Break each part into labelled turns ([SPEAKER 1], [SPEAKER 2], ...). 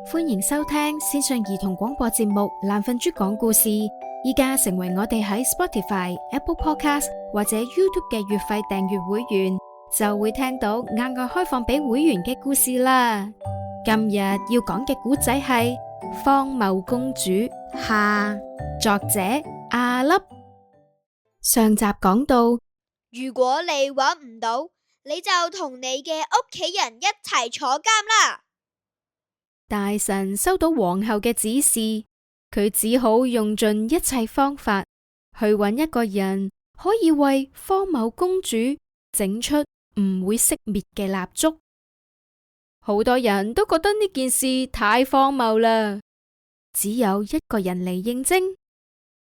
[SPEAKER 1] 歡迎收聽線上兒童廣播節目《懶瞓豬講故事》。依家成為我哋喺 Spotify、Apple Podcast 或者 YouTube 嘅月費訂閱會員，就會聽到額外開放俾會員嘅故事啦。今日要講嘅故仔係《荒謬公主》下，作者阿粒。上集講到，
[SPEAKER 2] 如果你揾唔到，你就同你嘅屋企人一齊坐監啦。
[SPEAKER 1] 大臣收到皇后嘅指示，佢只好用盡一切方法去揾一個人，可以為荒謬公主整出唔會熄滅嘅蠟燭。好多人都覺得呢件事太荒謬啦，只有一個人嚟應徵。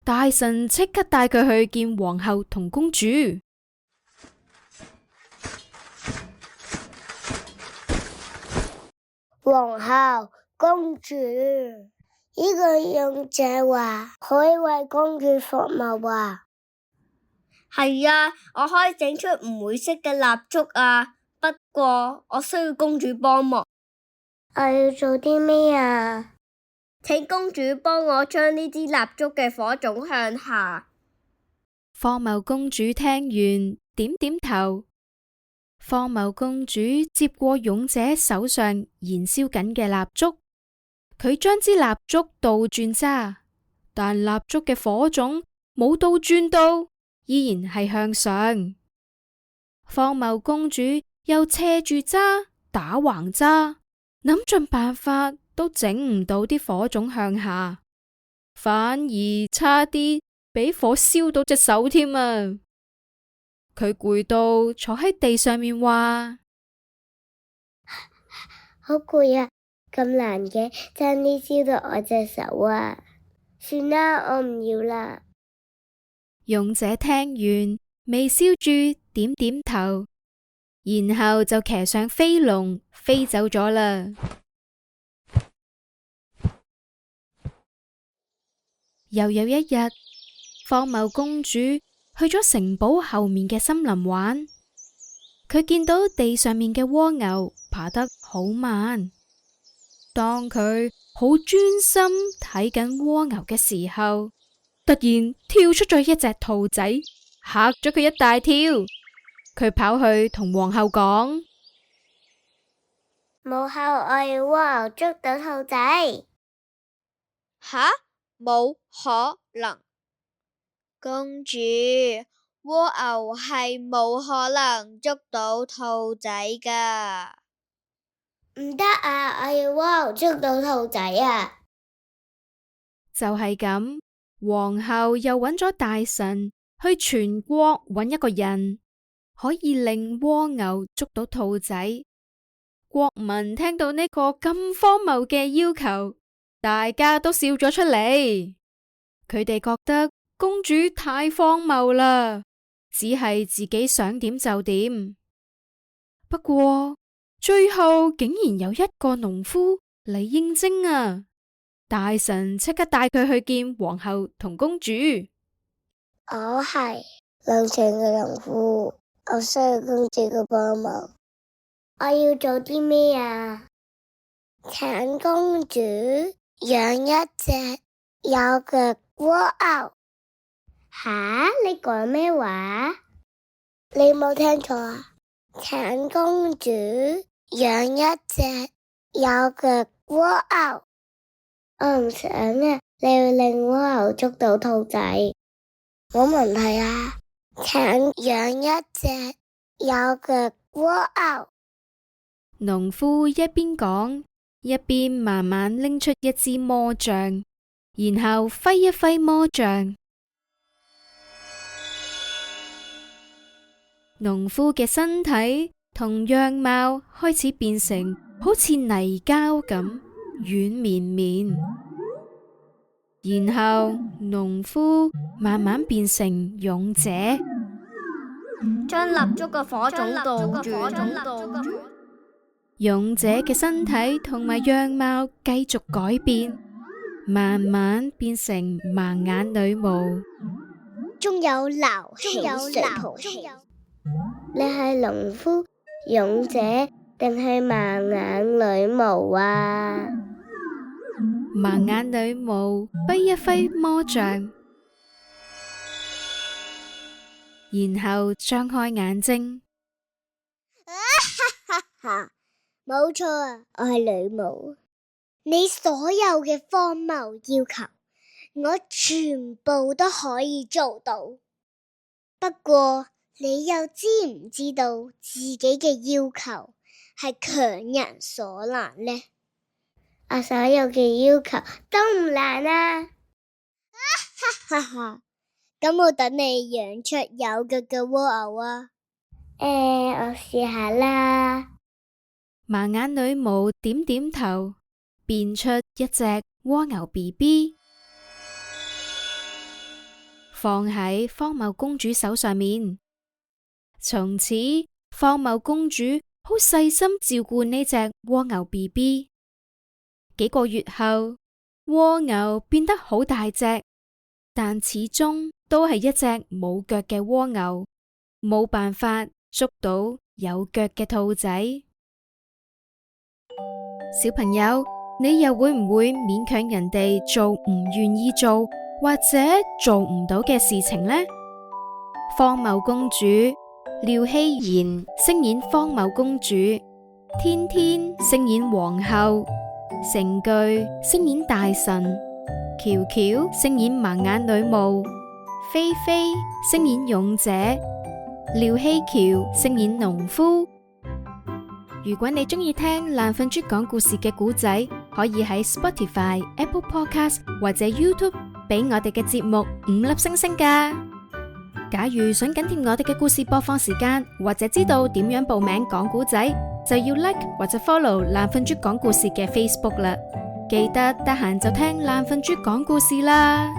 [SPEAKER 1] 大臣即刻帶佢去見皇后同公主。
[SPEAKER 3] 皇后、公主，呢個勇者話可以為公主服務啊。係啊，我可以整出唔會熄嘅蠟燭啊。不過我需要公主幫忙。我要做啲咩啊？請公主幫我將呢支蠟燭嘅火種向下。
[SPEAKER 1] 荒謬公主聽完點點頭。荒謬公主接過勇者手上燃燒緊嘅蠟燭，佢將支蠟燭倒轉揸，但蠟燭嘅火種冇倒轉到，依然係向上。荒謬公主又斜住揸，打橫揸，諗盡辦法都整唔到啲火種向下，反而差啲俾火燒到隻手添啊！佢攰到坐喺地上面話：
[SPEAKER 3] 好攰啊！咁難嘅，差啲燒到我隻手啊！算啦，我唔要啦。
[SPEAKER 1] 勇者聽完，微笑住點點頭，然後就騎上飛龍飛走咗啦。又有一日，荒謬公主去咗城堡後面嘅森林玩，佢見到地上面嘅蝸牛爬得好慢。當佢好專心睇緊蝸牛嘅時候，突然跳出咗一隻兔仔，嚇咗佢一大跳。佢跑去同皇后講：
[SPEAKER 3] 母后，我要蝸牛捉到兔仔。
[SPEAKER 2] 吓？冇可能！公主，蝸牛係冇可能捉到兔仔㗎。
[SPEAKER 3] 唔得啊！我要蝸牛捉到兔仔啊！
[SPEAKER 1] 就係咁，皇后又揾咗大臣去全國揾一個人，可以令蝸牛捉到兔仔。國民聽到呢個咁荒謬嘅要求，大家都笑咗出嚟。佢哋覺得公主太荒謬啦，只係自己想點就點。不過最後竟然有一個農夫嚟應徵啊！大臣即刻帶佢去見皇后同公主。
[SPEAKER 3] 我係農場嘅農夫，我需要公主嘅幫忙。我要做啲咩啊？請公主養一隻有腳蝸牛。吓？你講咩話？你冇聽錯啊！請公主養一隻有腳蝸牛。我唔想啊！你要令蝸牛捉到兔仔，冇問題啊！請養一隻有腳蝸牛。
[SPEAKER 1] 農夫一邊講，一邊慢慢拎出一支魔杖，然後揮一揮魔杖。農夫嘅身體同樣貌開始變成好似泥膠咁軟綿綿，然後農夫慢慢變成勇者，
[SPEAKER 3] 將蠟燭嘅火種倒轉。
[SPEAKER 1] 勇者嘅身體同埋樣貌繼續改變，慢慢變成盲眼女巫，
[SPEAKER 3] 仲有流氣水泡。你係農夫、勇者定係盲眼女巫啊？
[SPEAKER 1] 盲眼女巫揮一揮魔杖，然後張開眼睛。
[SPEAKER 3] 哈，冇錯啊，我係女巫。你所有嘅荒謬要求，我全部都可以做到。不過，你又知唔知道自己嘅要求係強人所難呢？我所有嘅要求都唔難啊！哈哈，咁我等你養出有腳嘅蝸牛啊！我試下啦。
[SPEAKER 1] 盲眼女巫點點頭，變出一隻蝸牛 BB， 放喺荒謬公主手上面。從此，荒謬公主好細心照顧呢隻蝸牛 BB。幾個月後，蝸牛變得好大隻，但始終都係一隻冇腳嘅蝸牛，冇辦法捉到有腳嘅兔仔。小朋友，你又會唔會勉強人哋做唔願意做或者做唔到嘅事情呢？荒謬公主廖希賢飾演荒謬公主，天天飾演皇后，成句飾演大臣，喬喬飾演盲眼女巫，菲菲飾演勇者，廖希喬飾演農夫。如果你中意聽爛瞓豬講故事嘅故仔，可以喺 Spotify、Apple Podcast 或者 YouTube 俾我哋嘅節目5粒星星㗎。假如想緊貼我哋嘅故事播放時間，或者知道點樣報名講故仔，就要 like 或者 follow 爛瞓豬講故事嘅 Facebook 啦。記得得閒就聽爛瞓豬講故事啦。